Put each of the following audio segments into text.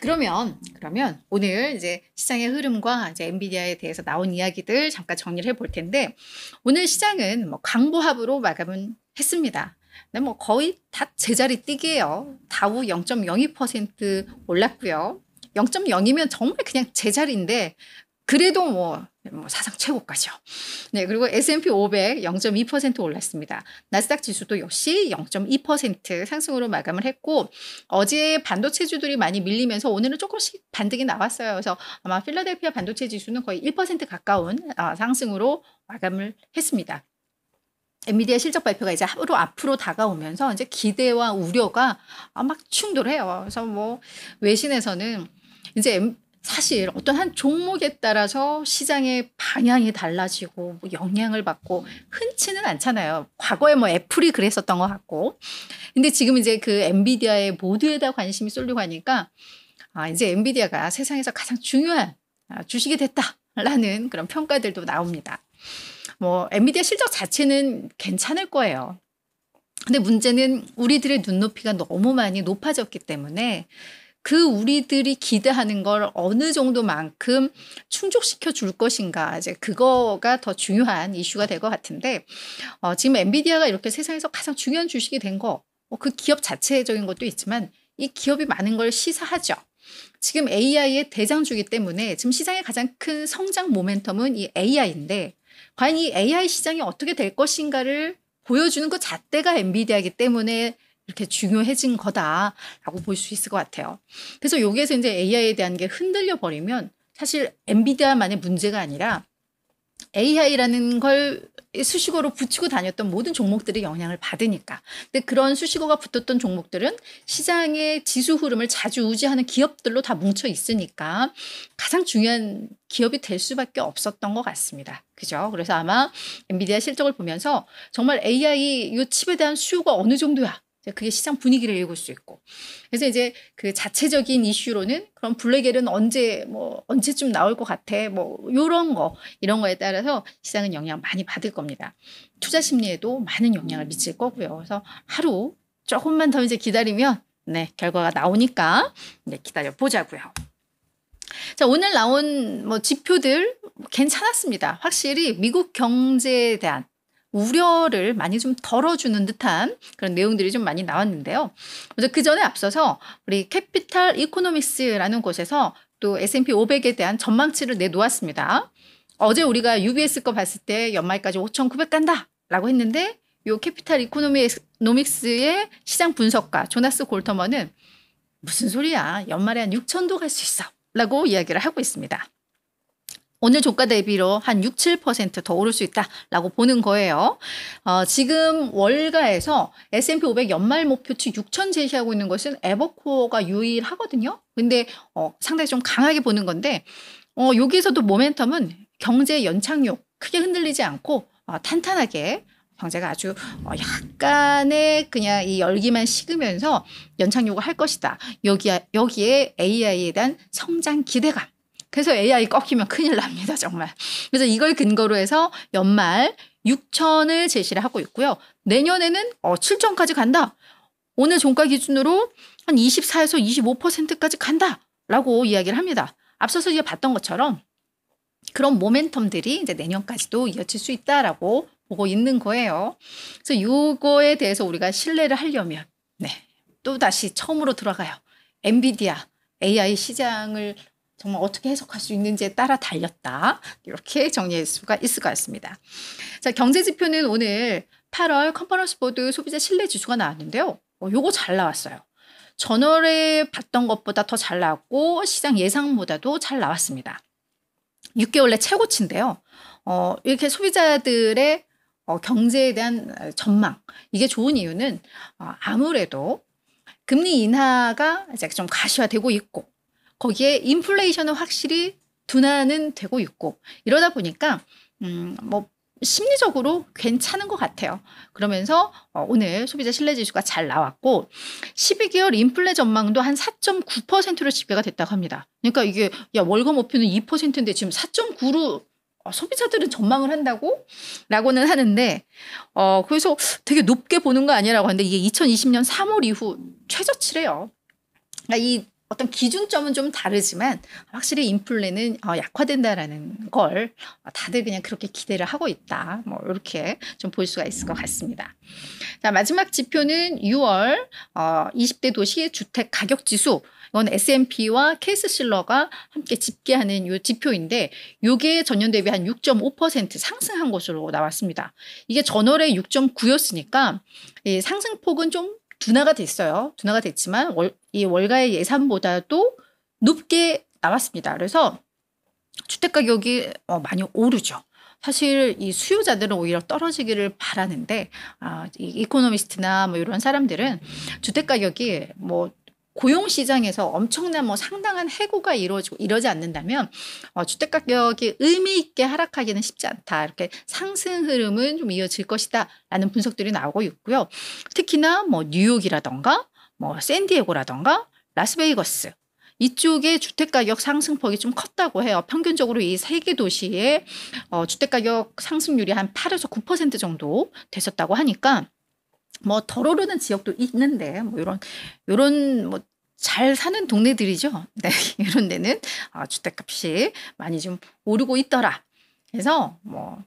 그러면 오늘 이제 시장의 흐름과 이제 엔비디아에 대해서 나온 이야기들 잠깐 정리를 해볼 텐데, 오늘 시장은 뭐 강보합으로 마감은 했습니다. 근데 뭐 거의 다 제자리 뛰기예요. 다우 0.02% 올랐고요. 0.0이면 정말 그냥 제자리인데, 그래도 뭐 사상 최고가죠. 네, 그리고 S&P 500 0.2% 올랐습니다. 나스닥 지수도 역시 0.2% 상승으로 마감을 했고, 어제 반도체주들이 많이 밀리면서 오늘은 조금씩 반등이 나왔어요. 그래서 아마 필라델피아 반도체 지수는 거의 1% 가까운 상승으로 마감을 했습니다. 엔비디아 실적 발표가 이제 하루 앞으로 다가오면서 이제 기대와 우려가 막 충돌해요. 그래서 뭐 외신에서는 이제 사실 어떤 한 종목에 따라서 시장의 방향이 달라지고 뭐 영향을 받고 흔치는 않잖아요. 과거에 뭐 애플이 그랬었던 것 같고. 근데 지금 이제 그 엔비디아의 모두에다 관심이 쏠리고 하니까 이제 엔비디아가 세상에서 가장 중요한 주식이 됐다라는 그런 평가들도 나옵니다. 뭐 엔비디아 실적 자체는 괜찮을 거예요. 근데 문제는 우리들의 눈높이가 너무 많이 높아졌기 때문에 그 우리들이 기대하는 걸 어느 정도만큼 충족시켜 줄 것인가, 이제 그거가 더 중요한 이슈가 될 것 같은데, 지금 엔비디아가 이렇게 세상에서 가장 중요한 주식이 된 거, 그 기업 자체적인 것도 있지만 이 기업이 많은 걸 시사하죠. 지금 AI의 대장주기 때문에 지금 시장의 가장 큰 성장 모멘텀은 이 AI인데, 과연 이 AI 시장이 어떻게 될 것인가를 보여주는 그 잣대가 엔비디아이기 때문에 이렇게 중요해진 거다라고 볼 수 있을 것 같아요. 그래서 여기에서 이제 AI에 대한 게 흔들려 버리면 사실 엔비디아만의 문제가 아니라 AI라는 걸 수식어로 붙이고 다녔던 모든 종목들이 영향을 받으니까. 근데 그런 수식어가 붙었던 종목들은 시장의 지수 흐름을 좌지우지하는 기업들로 다 뭉쳐 있으니까 가장 중요한 기업이 될 수밖에 없었던 것 같습니다. 그죠? 그래서 아마 엔비디아 실적을 보면서 정말 AI 이 칩에 대한 수요가 어느 정도야, 그게 시장 분위기를 읽을 수 있고. 그래서 이제 그 자체적인 이슈로는 그럼 블랙엘은 언제쯤 나올 것 같아, 이런 거에 따라서 시장은 영향 많이 받을 겁니다. 투자 심리에도 많은 영향을 미칠 거고요. 그래서 하루 조금만 더 이제 기다리면 결과가 나오니까 기다려 보자고요. 자, 오늘 나온 지표들 괜찮았습니다. 확실히 미국 경제에 대한 우려를 많이 좀 덜어주는 듯한 그런 내용들이 좀 많이 나왔는데요. 그 전에 앞서서 우리 캐피탈 이코노믹스라는 곳에서 또 S&P 500에 대한 전망치를 내놓았습니다. 어제 우리가 UBS 거 봤을 때 연말까지 5,900 간다 라고 했는데, 요 캐피탈 이코노믹스의 시장 분석가 조나스 골터먼은 무슨 소리야, 연말에 한 6,000도 갈 수 있어 라고 이야기를 하고 있습니다. 오늘 종가 대비로 한 6, 7% 더 오를 수 있다라고 보는 거예요. 지금 월가에서 S&P 500 연말 목표치 6,000 제시하고 있는 것은 에버코어가 유일하거든요. 근데 상당히 좀 강하게 보는 건데, 여기에서도 모멘텀은 경제 연착륙 크게 흔들리지 않고 탄탄하게 경제가 아주 약간의 그냥 이 열기만 식으면서 연착륙을 할 것이다. 여기에 AI에 대한 성장 기대감. 그래서 AI 꺾이면 큰일 납니다, 정말. 그래서 이걸 근거로 해서 연말 6,000을 제시를 하고 있고요. 내년에는 7,000까지 간다. 오늘 종가 기준으로 한 24에서 25%까지 간다라고 이야기를 합니다. 앞서서 이제 봤던 것처럼 그런 모멘텀들이 이제 내년까지도 이어질 수 있다라고 보고 있는 거예요. 그래서 이거에 대해서 우리가 신뢰를 하려면 또 다시 처음으로 들어가요. 엔비디아 AI 시장을 정말 어떻게 해석할 수 있는지에 따라 달렸다. 이렇게 정리할 수가 있을 것 같습니다. 자, 경제 지표는 오늘 8월 컨퍼런스 보드 소비자 신뢰 지수가 나왔는데요. 요거 잘 나왔어요. 전월에 봤던 것보다 더 잘 나왔고 시장 예상보다도 잘 나왔습니다. 6개월 내 최고치인데요. 이렇게 소비자들의 경제에 대한 전망, 이게 좋은 이유는 아무래도 금리 인하가 이제 좀 가시화되고 있고, 거기에 인플레이션은 확실히 둔화는 되고 있고, 이러다 보니까 심리적으로 괜찮은 것 같아요. 그러면서 오늘 소비자 신뢰지수가 잘 나왔고 12개월 인플레 전망도 한 4.9%로 집계가 됐다고 합니다. 그러니까 이게 월가 목표는 2%인데 지금 4.9로 소비자들은 전망을 한다고? 라고는 하는데 그래서 되게 높게 보는 거 아니라고 하는데 이게 2020년 3월 이후 최저치래요. 그러니까 이 어떤 기준점은 좀 다르지만 확실히 인플레는 약화된다라는 걸 다들 그냥 그렇게 기대를 하고 있다. 뭐 이렇게 좀 볼 수가 있을 것 같습니다. 자, 마지막 지표는 6월 20대 도시 주택 가격 지수. 이건 S&P와 케이스실러가 함께 집계하는 이 지표인데 이게 전년 대비 한 6.5% 상승한 것으로 나왔습니다. 이게 전월에 6.9였으니까 이 상승폭은 좀 둔화가 됐어요. 둔화가 됐지만 이 월가의 예상보다도 높게 나왔습니다. 그래서 주택가격이 많이 오르죠. 사실 이 수요자들은 오히려 떨어지기를 바라는데 이 이코노미스트나 뭐 이런 사람들은 주택가격이 뭐 고용시장에서 엄청난 뭐 상당한 해고가 이루어지고 이러지 않는다면 주택가격이 의미 있게 하락하기는 쉽지 않다. 이렇게 상승 흐름은 좀 이어질 것이다 라는 분석들이 나오고 있고요. 특히나 뭐 뉴욕이라던가 뭐 샌디에고라던가 라스베이거스 이쪽의 주택가격 상승폭이 좀 컸다고 해요. 평균적으로 이 세 개 도시의 주택가격 상승률이 한 8에서 9% 정도 됐었다고 하니까 뭐 덜 오르는 지역도 있는데 뭐 이런 뭐 잘 사는 동네들이죠. 네, 이런 데는 주택값이 많이 좀 오르고 있더라. 그래서 뭐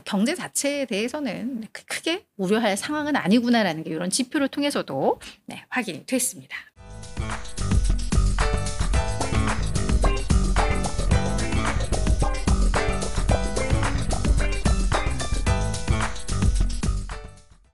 경제 자체에 대해서는 크게 우려할 상황은 아니구나라는 게 이런 지표를 통해서도 네, 확인이 됐습니다.